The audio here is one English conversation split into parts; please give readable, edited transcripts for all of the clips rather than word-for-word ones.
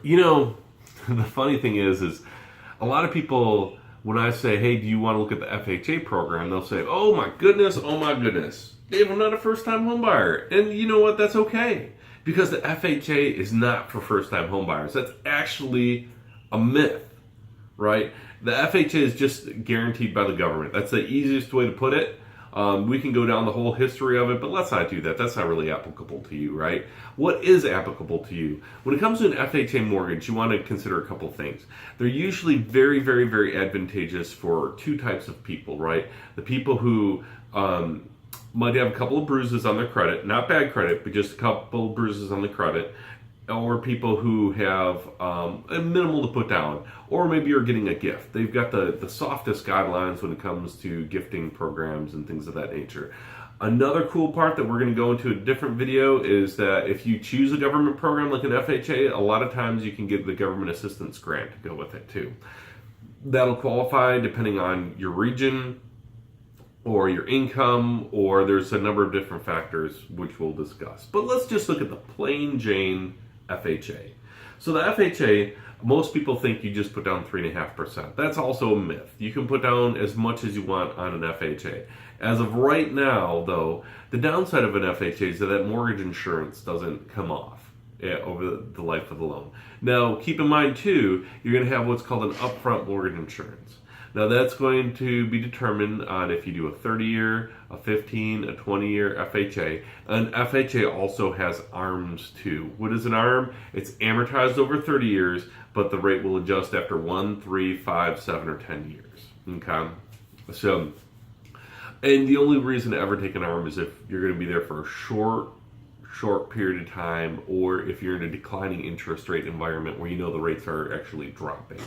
You know, the funny thing is a lot of people, when I say, hey, do you want to look at the FHA program? They'll say, oh my goodness, oh my goodness. Dave, I'm not a first time home buyer. And you know what? That's okay. Because the FHA is not for first time home buyers. That's actually a myth, right? The FHA is just guaranteed by the government. That's the easiest way to put it. We can go down the whole history of it, but let's not do that. That's not really applicable to you, right? What is applicable to you? When it comes to an FHA mortgage, you want to consider a couple things. They're usually very, very, very advantageous for two types of people, right? The people who might have a couple of bruises on their credit, not bad credit, but just a couple of bruises on the credit, or people who have a minimal to put down, or maybe you're getting a gift. They've got the softest guidelines when it comes to gifting programs and things of that nature. Another cool part that we're going to go into a different video is that if you choose a government program like an FHA, a lot of times you can get the government assistance grant to go with it too. That'll qualify depending on your region or your income, or there's a number of different factors which we'll discuss. But let's just look at the plain Jane FHA. So the FHA, most people think you just put down 3.5%. That's also a myth. You can put down as much as you want on an FHA. As of right now, though, the downside of an FHA is that mortgage insurance doesn't come off over the life of the loan. Now, keep in mind, too, you're going to have what's called an upfront mortgage insurance. Now, that's going to be determined on if you do a 30-year, a 15, a 20-year FHA. And FHA also has ARMs, too. What is an ARM? It's amortized over 30 years, but the rate will adjust after 1, 3, 5, 7, or 10 years. Okay? So, and the only reason to ever take an ARM is if you're going to be there for a short period of time, or if you're in a declining interest rate environment where you know the rates are actually dropping.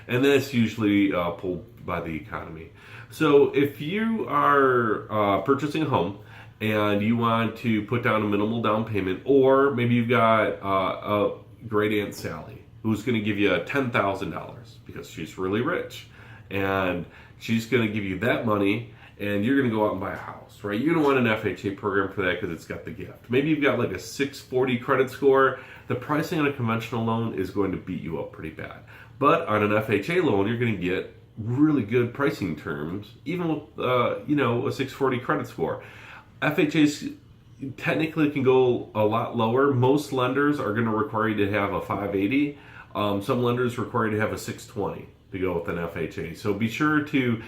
And that's usually pulled by the economy. So if you are purchasing a home and you want to put down a minimal down payment, or maybe you've got a great Aunt Sally who's going to give you $10,000 because she's really rich, and she's going to give you that money, and you're going to go out and buy a house, right? You don't want an FHA program for that because it's got the gift. Maybe you've got like a 640 credit score. The pricing on a conventional loan is going to beat you up pretty bad. But on an FHA loan, you're going to get really good pricing terms, even with a 640 credit score. FHAs technically can go a lot lower. Most lenders are going to require you to have a 580. Some lenders require you to have a 620 to go with an FHA. So be sure to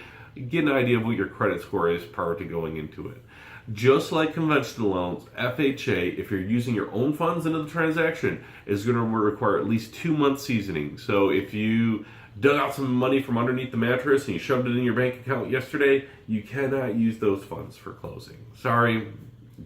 get an idea of what your credit score is prior to going into it. Just like conventional loans, FHA, if you're using your own funds into the transaction, is going to require at least 2 months seasoning. So if you dug out some money from underneath the mattress and you shoved it in your bank account yesterday, you cannot use those funds for closing. Sorry,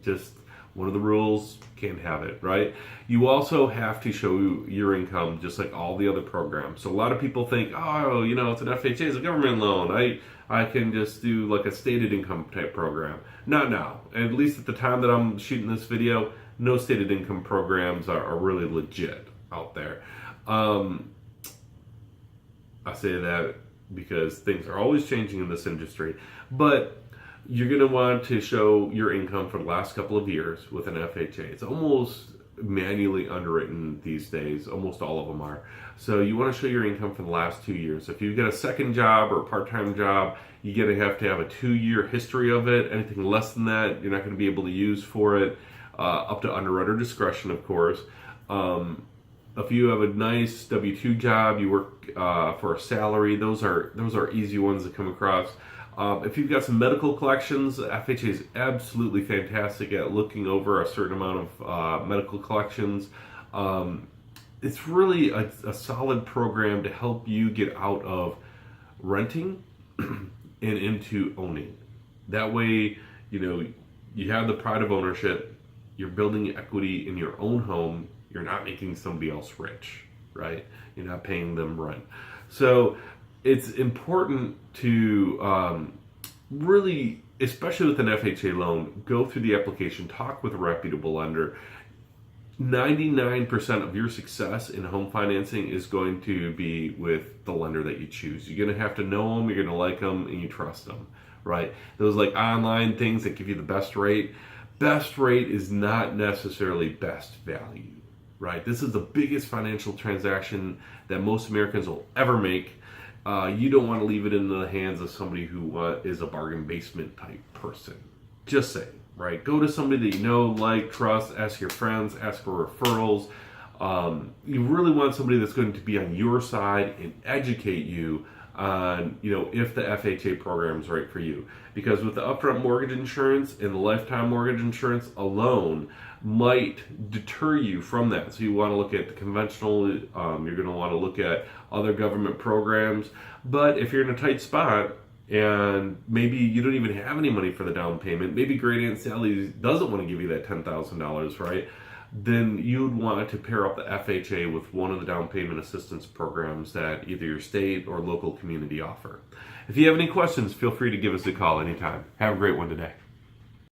just one of the rules, can't have it, right? You also have to show your income just like all the other programs. So a lot of people think, oh, it's an FHA, it's a government loan. I can just do like a stated income type program. Not now. At least at the time that I'm shooting this video, no stated income programs are really legit out there. I say that because things are always changing in this industry. But you're going to want to show your income for the last couple of years with an FHA. It's almost manually underwritten these days. Almost all of them are. So you want to show your income for the last 2 years. If you've got a second job or a part-time job, you're going to have a 2-year history of it. Anything less than that, you're not going to be able to use for it. Up to underwriter discretion, of course. If you have a nice W-2 job, you work for a salary, those are easy ones to come across. If you've got some medical collections, FHA is absolutely fantastic at looking over a certain amount of medical collections. It's really a solid program to help you get out of renting and into owning. That way, you have the pride of ownership, you're building equity in your own home, you're not making somebody else rich, right? You're not paying them rent. So it's important to really, especially with an FHA loan, go through the application, talk with a reputable lender. 99% of your success in home financing is going to be with the lender that you choose. You're going to have to know them, you're going to like them, and you trust them, right? Those like online things that give you the best rate. Best rate is not necessarily best value. right? This is the biggest financial transaction that most Americans will ever make. You don't want to leave it in the hands of somebody who is a bargain basement type person. Just saying, right? Go to somebody that you know, like, trust, ask your friends, ask for referrals. You really want somebody that's going to be on your side and educate you on, if the FHA program is right for you. Because with the upfront mortgage insurance and the lifetime mortgage insurance alone might deter you from that. So you want to look at the conventional, you're going to want to look at other government programs. But if you're in a tight spot, and maybe you don't even have any money for the down payment, maybe Great Aunt Sally doesn't want to give you that $10,000, right? Then you'd want to pair up the FHA with one of the down payment assistance programs that either your state or local community offer. If you have any questions, feel free to give us a call anytime. Have a great one today.